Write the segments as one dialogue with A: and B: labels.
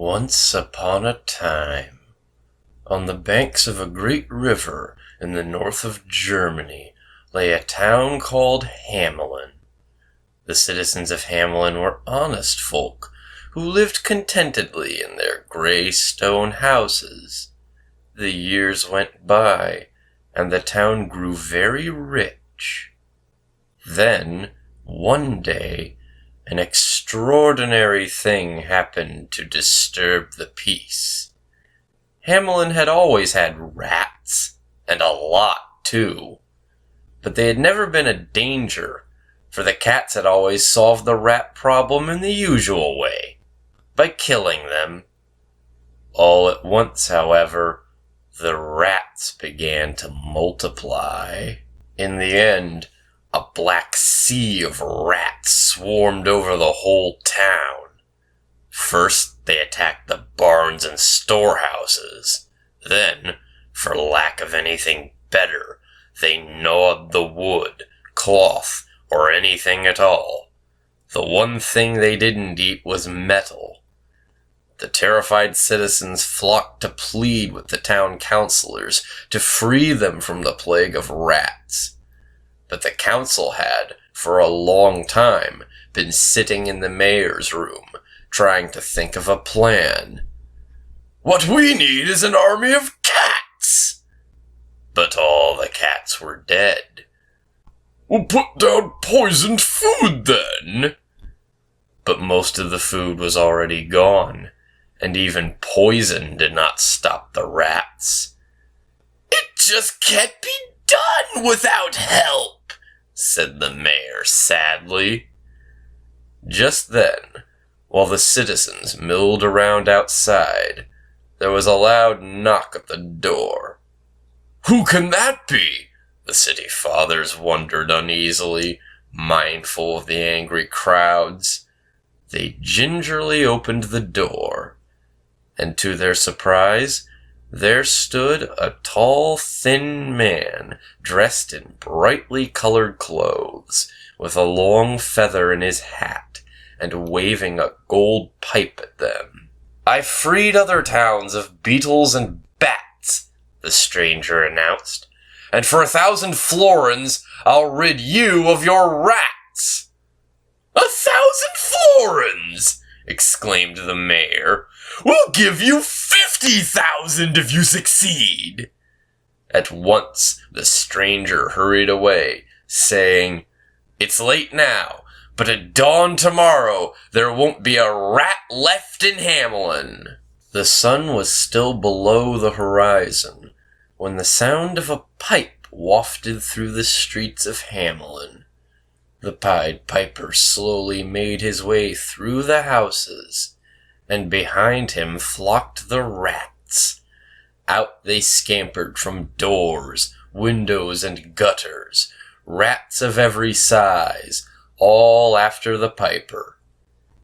A: Once upon a time, on the banks of a great river in the north of Germany, lay a town called Hamelin. The citizens of Hamelin were honest folk who lived contentedly in their gray stone houses. The years went by, and the town grew very rich. Then, one day, an extraordinary thing happened to disturb the peace. Hamelin had always had rats, and a lot too. But they had never been a danger, for the cats had always solved the rat problem in the usual way, by killing them. All at once, however, the rats began to multiply. In the end, a black sea of rats swarmed over the whole town. First, they attacked the barns and storehouses. Then, for lack of anything better, they gnawed the wood, cloth, or anything at all. The one thing they didn't eat was metal. The terrified citizens flocked to plead with the town councilors to free them from the plague of rats. But the council had, for a long time, been sitting in the mayor's room, trying to think of a plan. "What we need is an army of cats!" But all the cats were dead. "We'll put down poisoned food, then!" But most of the food was already gone, and even poison did not stop the rats. "It just can't be done without help," said the mayor sadly. Just then, while the citizens milled around outside, there was a loud knock at the door. "Who can that be?" the city fathers wondered uneasily, mindful of the angry crowds. They gingerly opened the door, and to their surprise, there stood a tall, thin man, dressed in brightly colored clothes, with a long feather in his hat, and waving a gold pipe at them. "I've freed other towns of beetles and bats," the stranger announced, "and for 1,000 florins, I'll rid you of your rats." 1,000 florins! Exclaimed the mayor. "We'll give you 50,000 if you succeed." At once, the stranger hurried away, saying, "It's late now, but at dawn tomorrow there won't be a rat left in Hamelin." The sun was still below the horizon when the sound of a pipe wafted through the streets of Hamelin. The Pied Piper slowly made his way through the houses, and behind him flocked the rats. Out they scampered from doors, windows, and gutters, rats of every size, all after the piper.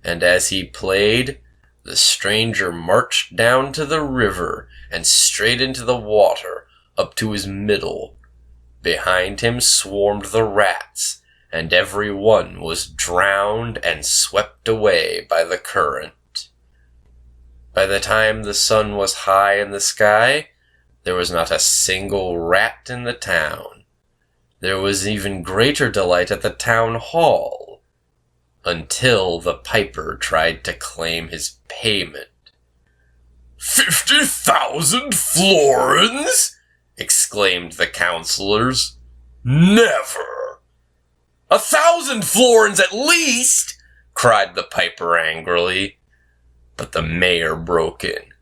A: And as he played, the stranger marched down to the river and straight into the water up to his middle. Behind him swarmed the rats, and every one was drowned and swept away by the current. By the time the sun was high in the sky, there was not a single rat in the town. There was even greater delight at the town hall, until the piper tried to claim his payment. 50,000 florins! Exclaimed the councilors. "Never!" 1,000 florins at least! Cried the piper angrily. But the mayor broke in.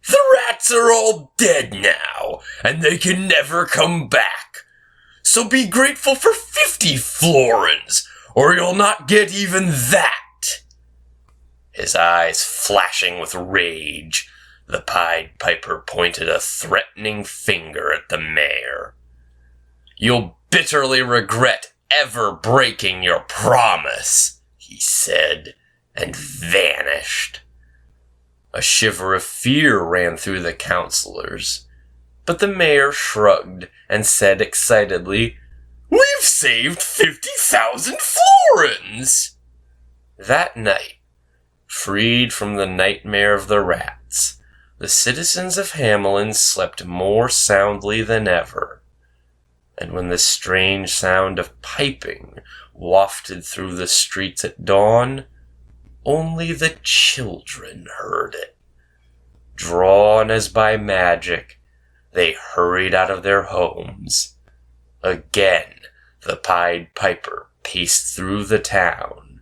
A: "The rats are all dead now, and they can never come back. So be grateful for 50 florins, or you'll not get even that." His eyes flashing with rage, the Pied Piper pointed a threatening finger at the mayor. "You'll bitterly regret ever breaking your promise," he said, and vanished. A shiver of fear ran through the councilors, but the mayor shrugged and said excitedly, "We've saved 50,000 florins!" That night, Freed from the nightmare of the rats, the citizens of Hamelin slept more soundly than ever. And when the strange sound of piping wafted through the streets at dawn, only the children heard it. Drawn as by magic, they hurried out of their homes. Again, the Pied Piper paced through the town.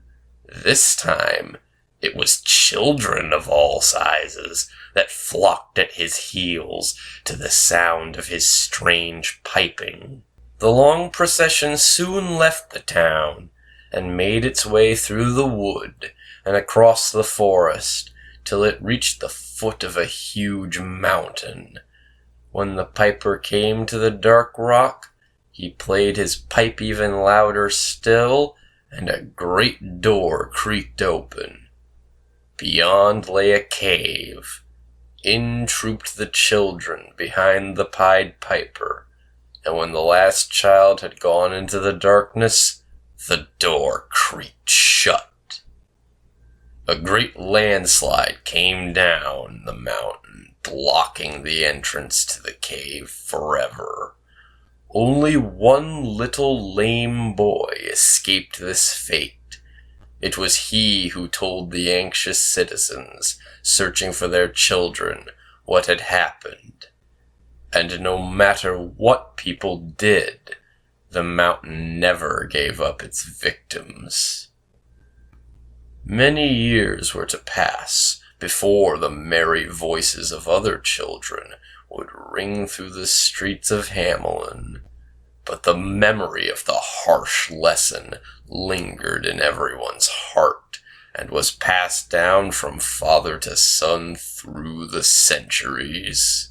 A: This time, it was children of all sizes that flocked at his heels to the sound of his strange piping. The long procession soon left the town and made its way through the wood and across the forest till it reached the foot of a huge mountain. When the piper came to the dark rock, he played his pipe even louder still, and a great door creaked open. Beyond lay a cave. In trooped the children behind the Pied Piper, and when the last child had gone into the darkness, the door creaked shut. A great landslide came down the mountain, blocking the entrance to the cave forever. Only one little lame boy escaped this fate. It was he who told the anxious citizens, searching for their children, what had happened. And no matter what people did, the mountain never gave up its victims. Many years were to pass before the merry voices of other children would ring through the streets of Hamelin, but the memory of the harsh lesson lingered in everyone's heart and was passed down from father to son through the centuries.